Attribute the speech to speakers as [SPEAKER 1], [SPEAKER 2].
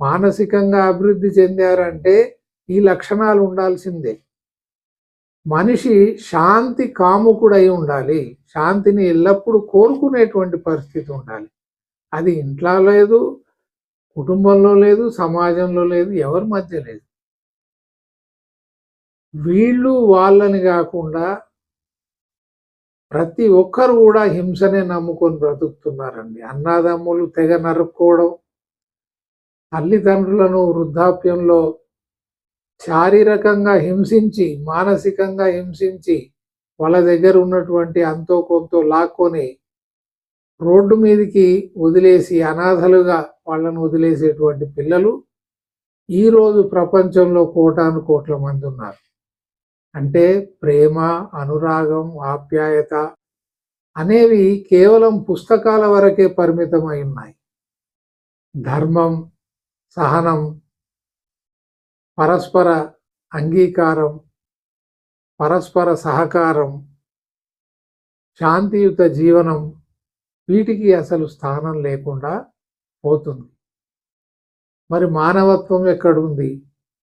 [SPEAKER 1] మానసికంగా అభివృద్ధి చెందారంటే ఈ లక్షణాలు ఉండాల్సిందే. మనిషి శాంతి కాముకుడై ఉండాలి. శాంతిని ఎల్లప్పుడూ కోరుకునేటువంటి పరిస్థితి ఉండాలి. అది ఇంట్లో లేదు, కుటుంబంలో లేదు, సమాజంలో లేదు, ఎవరి మధ్య లేదు. వీళ్ళు వాళ్ళని కాకుండా ప్రతి ఒక్కరు కూడా హింసనే నమ్ముకొని బ్రతుకుతున్నారండి. అన్నదమ్ములు తెగ నరుక్కోవడం, తల్లిదండ్రులను వృద్ధాప్యంలో శారీరకంగా హింసించి, మానసికంగా హింసించి, వాళ్ళ దగ్గర ఉన్నటువంటి అంతో కొంతో లాక్కొని రోడ్డు మీదకి వదిలేసి అనాథలుగా వాళ్ళను వదిలేసేటువంటి పిల్లలు ఈరోజు ప్రపంచంలో కోటాను కోట్ల మంది ఉన్నారు. అంటే ప్రేమ, అనురాగం, ఆప్యాయత అనేవి కేవలం పుస్తకాల వరకే పరిమితమై ఉన్నాయి. ధర్మం, సహనం, పరస్పర అంగీకారం, పరస్పర సహకారం, శాంతియుత జీవనం, వీటికి అసలు స్థానం లేకుండా పోతుంది. మరి మానవత్వం ఎక్కడుంది?